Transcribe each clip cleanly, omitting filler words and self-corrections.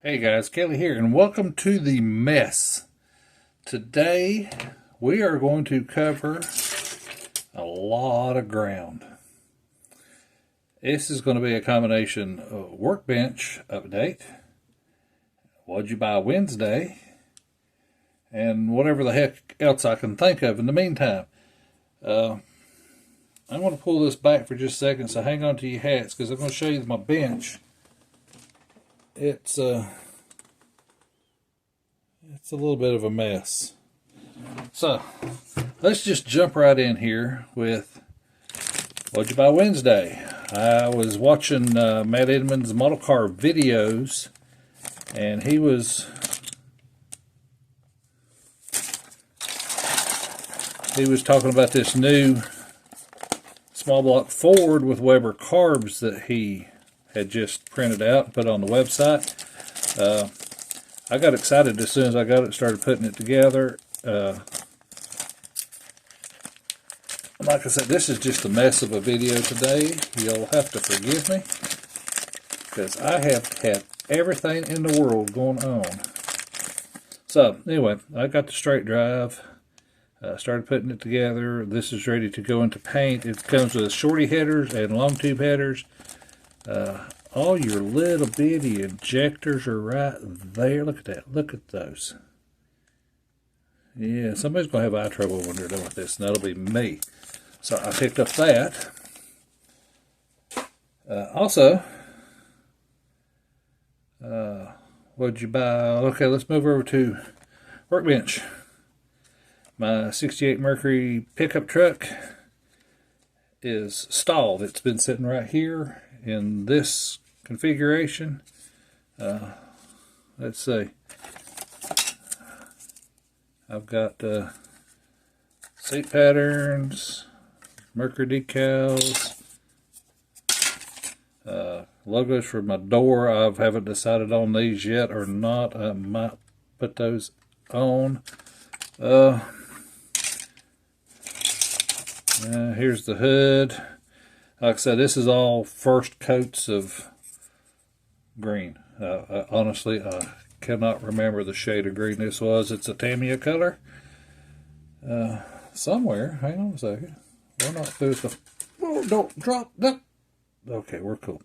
Hey guys, Kelly here, and welcome to the mess. Today we are going to cover a lot of ground. This is going to be a combination of Workbench update, what'd you buy Wednesday, and whatever the heck else I can think of in the meantime. I'm going to pull this back for just a second, so hang on to your hats because I'm going to show you my bench. It's a little bit of a mess. So let's just jump right in here with what'd you buy Wednesday. I was watching Matt Edmonds' model car videos, and he was talking about this new small block Ford with Weber carbs that he had just printed out and put on the website. I got excited as soon as I got it, started putting it together. Like I said, this is just a mess of a video today. You'll have to forgive me because I have had everything in the world going on. So anyway, I got the straight drive. Started putting it together. This is ready to go into paint. It comes with shorty headers and long tube headers. All your little bitty injectors are right there. Look at that. Look at those. Yeah, somebody's going to have eye trouble when they're done with this, and that'll be me. So I picked up that. Also, what'd you buy? Okay, let's move over to Workbench. My 68 Mercury pickup truck is stalled. It's been sitting right here in this configuration. Let's see. I've got seat patterns, Mercury decals, logos for my door. I haven't decided on these yet or not. I might put those on. Here's the hood. Like I said, this is all first coats of green. Honestly, I cannot remember the shade of green this was. It's a Tamiya color. Somewhere. Hang on a second. We're not through the... Oh, don't drop that. Okay, we're cool.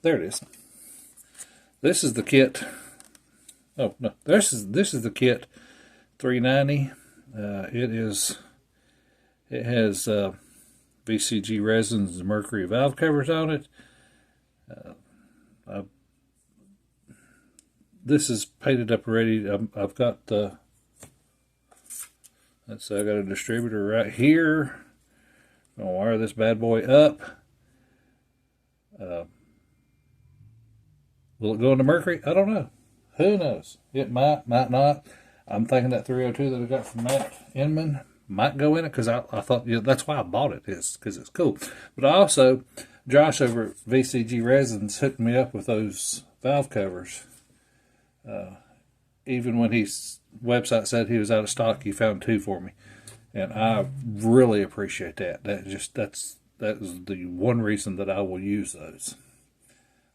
There it is. This is the kit. Oh, no. This is the kit 390. It has VCG resins and Mercury valve covers on it. This is painted up ready. I've got the... Let's see, I got a distributor right here. I'm going to wire this bad boy up. Will it go into Mercury? I don't know. Who knows? It might not. I'm thinking that 302 that I got from Matt Inman might go in it because I thought, yeah, that's why I bought it, is because it's cool. But also, Josh over at VCG Resins hooked me up with those valve covers. Even when his website said he was out of stock, he found two for me, and I really appreciate that. That is the one reason that I will use those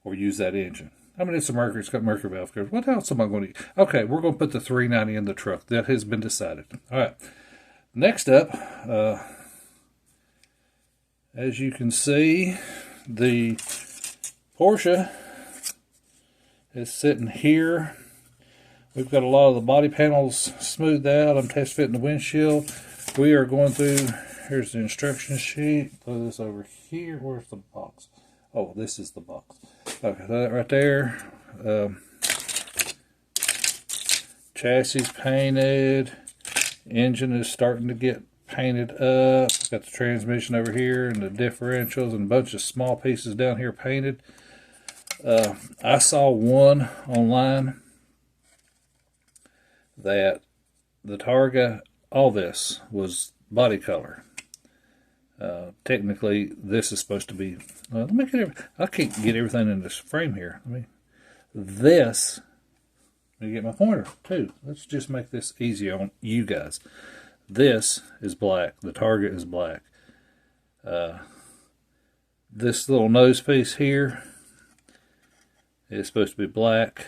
or use that engine. I mean, it's a Mercury. It's got Mercury valve covers. What else am I going to use? Okay, we're going to put the 390 in the truck. That has been decided. All right. Next up, as you can see, the Porsche is sitting here. We've got a lot of the body panels smoothed out. I'm test fitting the windshield. We are going through, here's the instruction sheet. Put this over here. Where's the box? Oh, this is the box. Okay, that right there. Chassis painted. Engine is starting to get painted up. Got the transmission over here and the differentials and a bunch of small pieces down here painted. I saw one online that the Targa, all this was body color. Technically, this is supposed to be. Let me get. I can't get everything in this frame here. This. Let me get my pointer too. Let's just make this easy on you guys. This is black. The Targa is black. This little nose piece here is supposed to be black.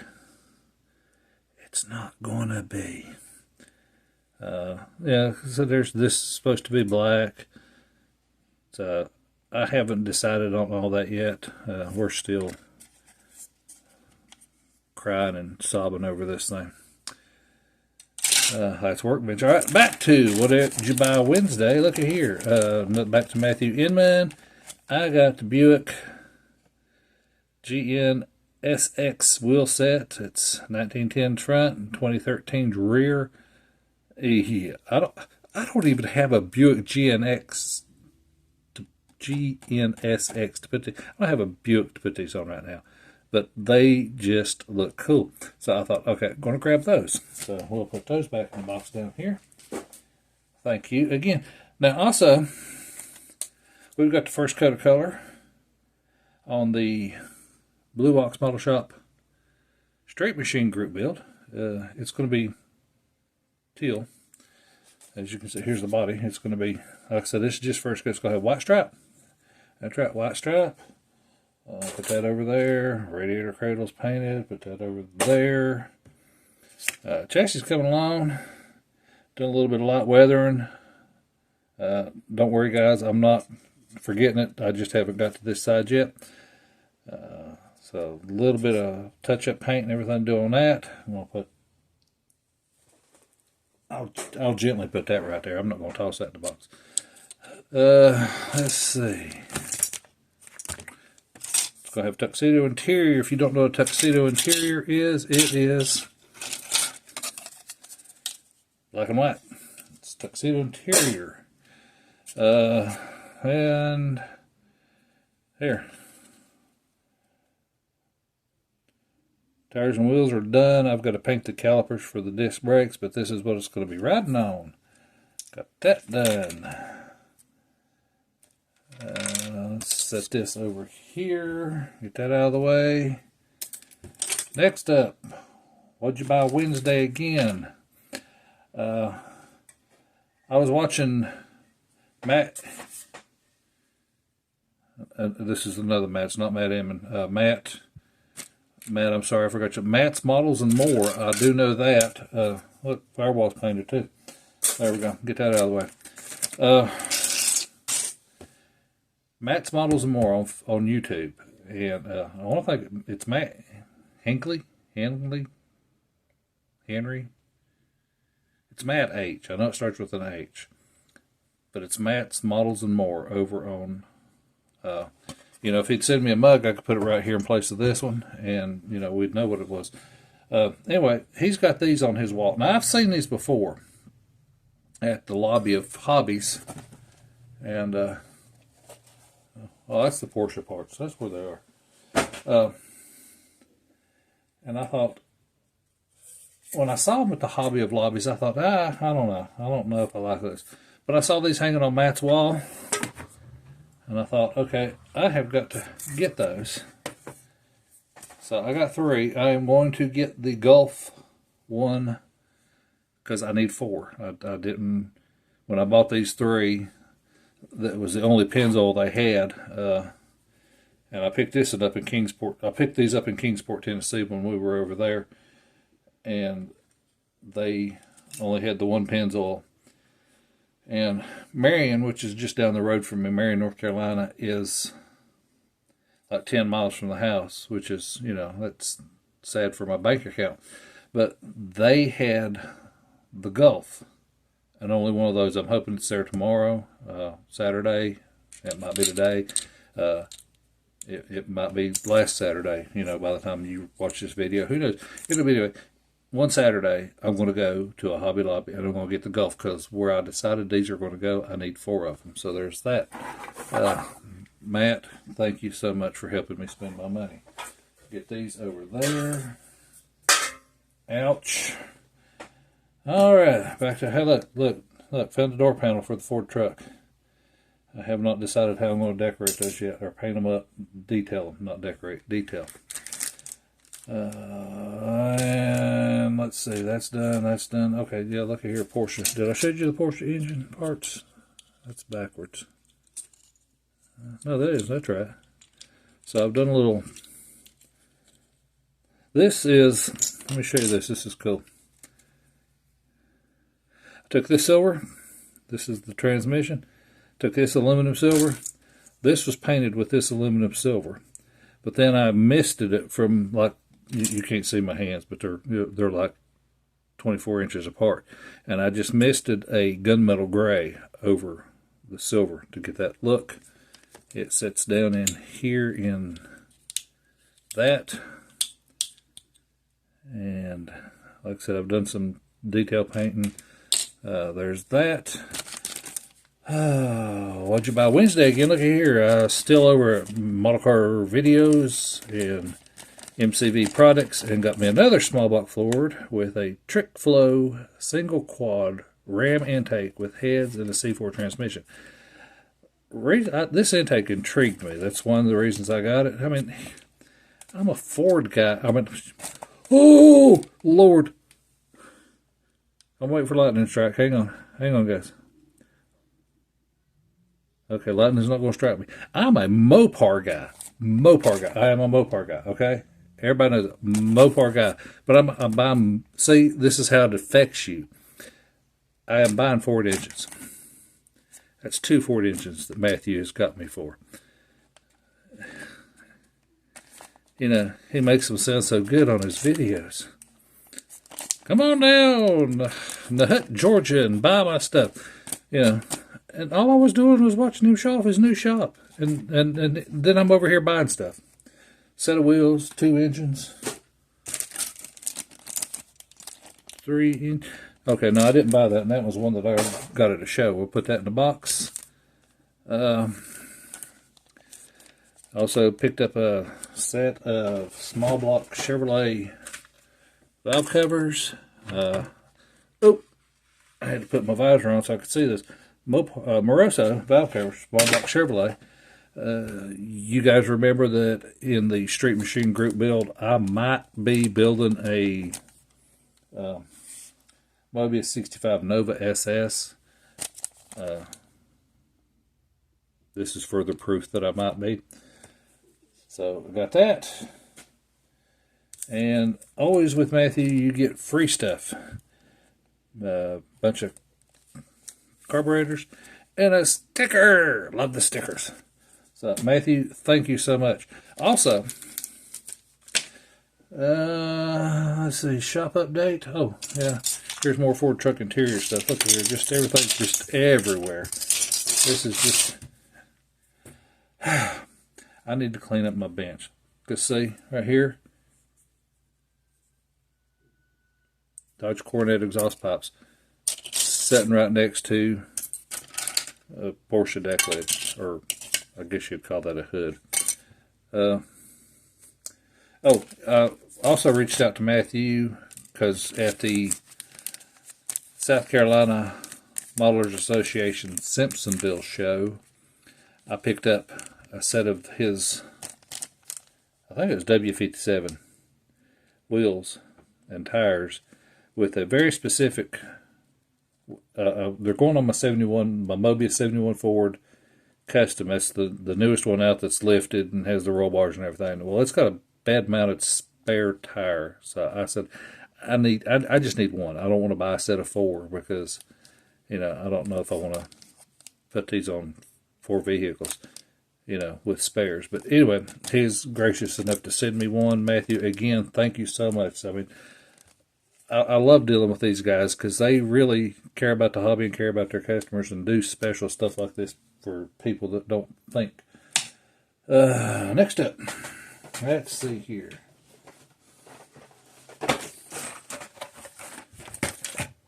it's not gonna be. Yeah, so this is supposed to be black. So I haven't decided on all that yet. We're still crying and sobbing over this thing. That's Workbench. All right, back to what did you buy Wednesday? Look at here. Back to Matthew Inman. I got the Buick GN SX wheel set. It's 1910 front and 2013 rear. Yeah, I don't even have a Buick GNSX to put I don't have a Buick to put these on right now, but they just look cool. So I thought, okay, I'm going to grab those. So we'll put those back in the box down here. Thank you again. Now also, we've got the first coat of color on the Blue Box Model Shop Straight Machine Group build. It's going to be teal. As you can see, here's the body. It's going to be, like I said, this is just first coat. It's going to have white stripe. That's right, white stripe. Put that over there. Radiator cradle's painted. Put that over there. Chassis coming along. Doing a little bit of light weathering. Don't worry, guys. I'm not forgetting it. I just haven't got to this side yet. So a little bit of touch-up paint and everything to do on that. I'm gonna put. I'll gently put that right there. I'm not going to toss that in the box. Let's see. It's going to have tuxedo interior. If you don't know what a tuxedo interior is, it is black and white. It's tuxedo interior. And here. Tires and wheels are done. I've got to paint the calipers for the disc brakes, but this is what it's going to be riding on. Got that done. Let's set this over here. Get that out of the way. Next up, what'd you buy Wednesday again? I was watching Matt. This is another Matt. It's not Matt Emmon. Matt, I'm sorry, I forgot you. Matt's Models and More. I do know that. Look, firewall's painted too. There we go. Get that out of the way. Matt's Models and More on YouTube. And I want to think it's Matt Henry. It's Matt H. I know it starts with an H. But it's Matt's Models and More over on... you know, if he'd send me a mug, I could put it right here in place of this one, and, you know, we'd know what it was. Anyway, he's got these on his wall. Now, I've seen these before at the lobby of Hobbies, and, oh, that's the Porsche parts. That's where they are. And I thought, when I saw them at the Hobby of Lobbies, I thought, I don't know. I don't know if I like this. But I saw these hanging on Matt's wall. And I thought, okay, I have got to get those. So I got 3. I am going to get the Gulf one because I need 4. I didn't, when I bought these 3, that was the only Pennzoil they had. And I picked this up in Kingsport. I picked these up in Kingsport, Tennessee when we were over there. And they only had the one Pennzoil. And Marion, which is just down the road from me, Marion, North Carolina, is like 10 miles from the house, which is, you know, that's sad for my bank account. But they had the Gulf, and only one of those. I'm hoping it's there tomorrow, Saturday. It might be today. It might be last Saturday, you know, by the time you watch this video. Who knows? It'll be anyway. One Saturday, I'm going to go to a Hobby Lobby, and I'm going to get the Gulf, because where I decided these are going to go, I need 4 of them. So there's that. Matt, thank you so much for helping me spend my money. Get these over there. Ouch. All right, back to, hey, look, found the door panel for the Ford truck. I have not decided how I'm going to decorate those yet, or paint them up, detail them, not decorate, detail. And let's see, that's done, that's done. Okay, yeah, look at here, Porsche. Did I show you the Porsche engine parts? That's backwards. No, that's right. So I've done a little, this is, let me show you this. This is cool. I took this silver. This is the transmission. Took this aluminum silver. This was painted with this aluminum silver. But then I misted it from, like, you can't see my hands, but they're like 24 inches apart. And I just misted a gunmetal gray over the silver to get that look. It sets down in here in that. And like I said, I've done some detail painting. There's that. What'd you buy Wednesday again? Look at here. Still over at Model Car Videos and MCV Products, and got me another small block Ford with a Trick Flow single quad ram intake with heads and a C4 transmission. This intake intrigued me. That's one of the reasons I got it. I mean, I'm a Ford guy. I mean, oh, Lord. I'm waiting for lightning to strike. Hang on, guys. Okay, lightning's not going to strike me. I'm a Mopar guy. I am a Mopar guy, okay? Everybody knows it. Mopar guy. But I'm buying, see, this is how it affects you. I am buying Ford engines. That's 2 Ford engines that Matthew has got me for. You know, he makes them sound so good on his videos. Come on down to Hut, Georgia, and buy my stuff. You know, and all I was doing was watching him show off his new shop. And then I'm over here buying stuff. Set of wheels, 2 engines. 3 Okay, no, I didn't buy that, and that was one that I got at a show. We'll put that in the box. Also picked up a set of small block Chevrolet valve covers. Oh, I had to put my visor on so I could see this. Moroso valve covers, small block Chevrolet. You guys remember that in the Street Machine group build, I might be building a Mobius 65 Nova SS. This is further proof that I might be. So I got that. And always with Matthew, you get free stuff. A bunch of carburetors and a sticker. Love the stickers. So Matthew, thank you so much. Also, let's see, shop update. Oh, yeah. Here's more Ford truck interior stuff. Look here, just everything's just everywhere. This is just... I need to clean up my bench. Because see, right here, Dodge Coronet exhaust pipes sitting right next to a Porsche deck lid, or I guess you'd call that a hood. Also reached out to Matthew because at the South Carolina Modelers Association Simpsonville show, I picked up a set of his, I think it was W57 wheels and tires with a very specific, they're going on my Mobius 71 Ford Custom. That's the newest one out that's lifted and has the roll bars and everything. Well, it's got a bad mounted spare tire. So I said, I just need one. I don't want to buy a set of 4 because, you know, I don't know if I want to put these on 4 vehicles, you know, with spares. But anyway, he's gracious enough to send me one. Matthew, again, thank you so much. I mean, I love dealing with these guys because they really care about the hobby and care about their customers and do special stuff like this for people that don't think. Next up, let's see here.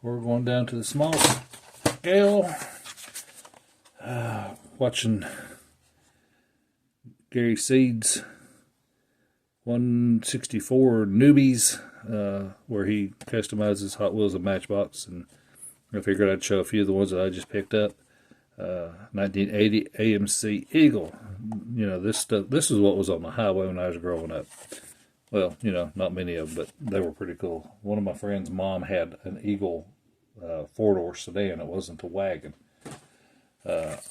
We're going down to the small scale. Watching Gary Seed's 164 Newbies, where he customizes Hot Wheels and Matchbox, and I figured I'd show a few of the ones that I just picked up. 1980 AMC Eagle. You know, this stuff. This is what was on the highway when I was growing up. Well, you know, not many of them, but they were pretty cool. One of my friends' mom had an Eagle 4-door sedan. It wasn't a wagon.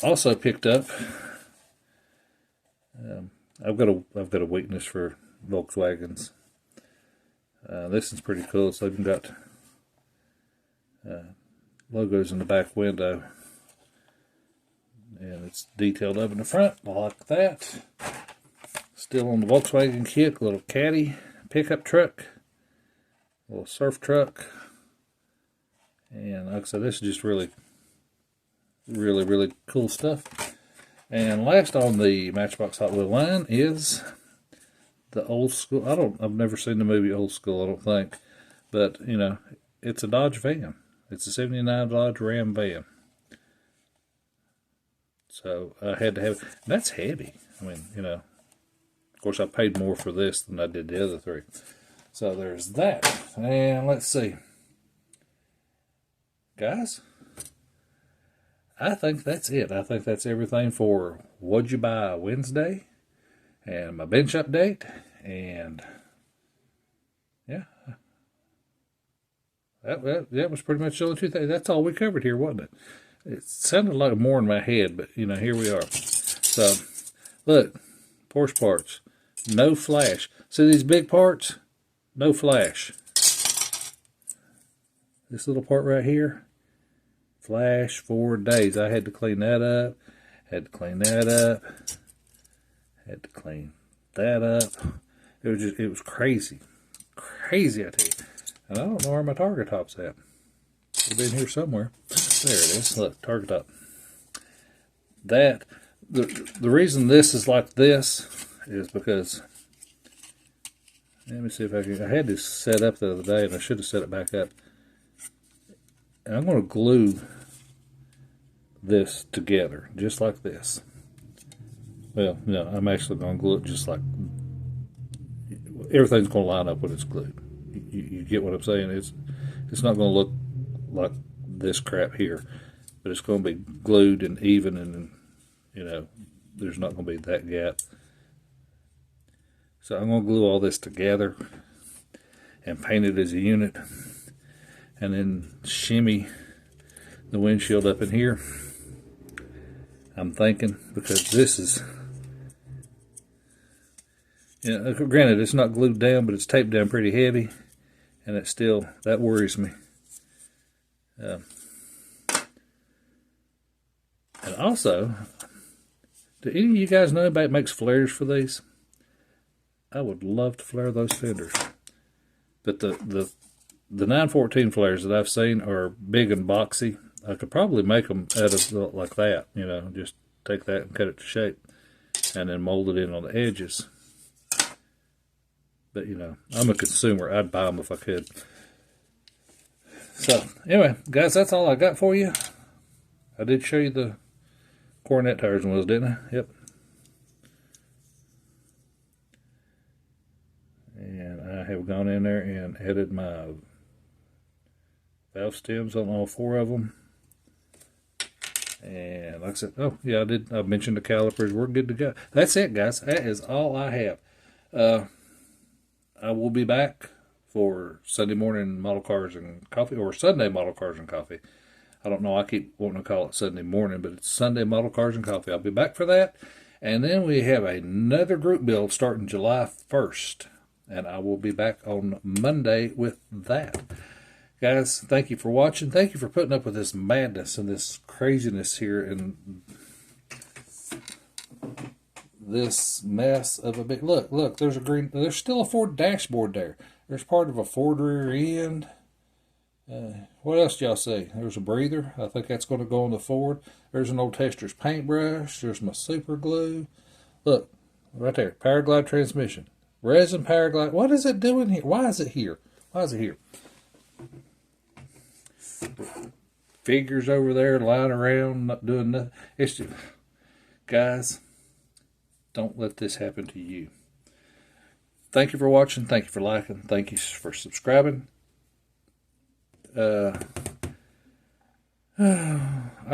Also picked up. I've got a weakness for Volkswagens. This is pretty cool. It's even got logos in the back window. And it's detailed up in the front, like that. Still on the Volkswagen kit, little caddy, pickup truck, little surf truck. And like I said, this is just really cool stuff. And last on the Matchbox Hot Wheel line is the old school. I've never seen the movie Old School, I don't think. But, you know, it's a Dodge van. It's a 79 Dodge Ram van. So I had to have it. That's heavy. I mean, you know, of course I paid more for this than I did the other three. So there's that. And let's see. Guys, I think that's it. I think that's everything for What'd You Buy Wednesday and my bench update. And yeah, that was pretty much the only two things. That's all we covered here, wasn't it? It sounded like more in my head, but you know, here we are. So, look, Porsche parts, no flash. See these big parts? No flash. This little part right here, flash 4 days. I had to clean that up, had to clean that up, had to clean that up. It was crazy. Crazy, I tell you. And I don't know where my target top's at. It'll be in here somewhere. There it is. Look, target top. The reason this is like this is because, let me see if I can. I had this set up the other day and I should have set it back up. And I'm going to glue this together, just like this. Well, no, I'm actually going to glue it just like, everything's going to line up when it's glued. You get what I'm saying? It's not going to look like this crap here, but it's going to be glued and even, and you know, there's not going to be that gap. So I'm going to glue all this together and paint it as a unit, and then shimmy the windshield up in here. I'm thinking, because this is, you know, granted it's not glued down, but it's taped down pretty heavy, and it still, that worries me. And also, do any of you guys know anybody that makes flares for these? I would love to flare those fenders. But the 914 flares that I've seen are big and boxy. I could probably make them out of like that, you know, just take that and cut it to shape and then mold it in on the edges. But, you know, I'm a consumer. I'd buy them if I could. So, anyway, guys, that's all I got for you. I did show you the Coronet tires and wheels, didn't I? Yep. And I have gone in there and added my valve stems on all 4 of them. And like I said, oh, yeah, I mentioned the calipers. We're good to go. That's it, guys. That is all I have. I will be back for Sunday morning model cars and coffee, or Sunday model cars and coffee. I don't know, I keep wanting to call it Sunday morning, but it's Sunday model cars and coffee. I'll be back for that. And then we have another group build starting July 1st. And I will be back on Monday with that. Guys, thank you for watching. Thank you for putting up with this madness and this craziness here and this mess of a big... Look, there's a green... There's still a Ford dashboard there. There's part of a Ford rear end. What else do y'all see? There's a breather. I think that's going to go on the Ford. There's an old Tester's paintbrush. There's my super glue. Look, right there. Powerglide transmission. Resin Powerglide. What is it doing here? Why is it here? Why is it here? Figures over there lying around, not doing nothing. It's just, guys, don't let this happen to you. Thank you for watching. Thank you for liking. Thank you for subscribing. I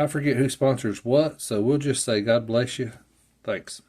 forget who sponsors what, so we'll just say God bless you. Thanks.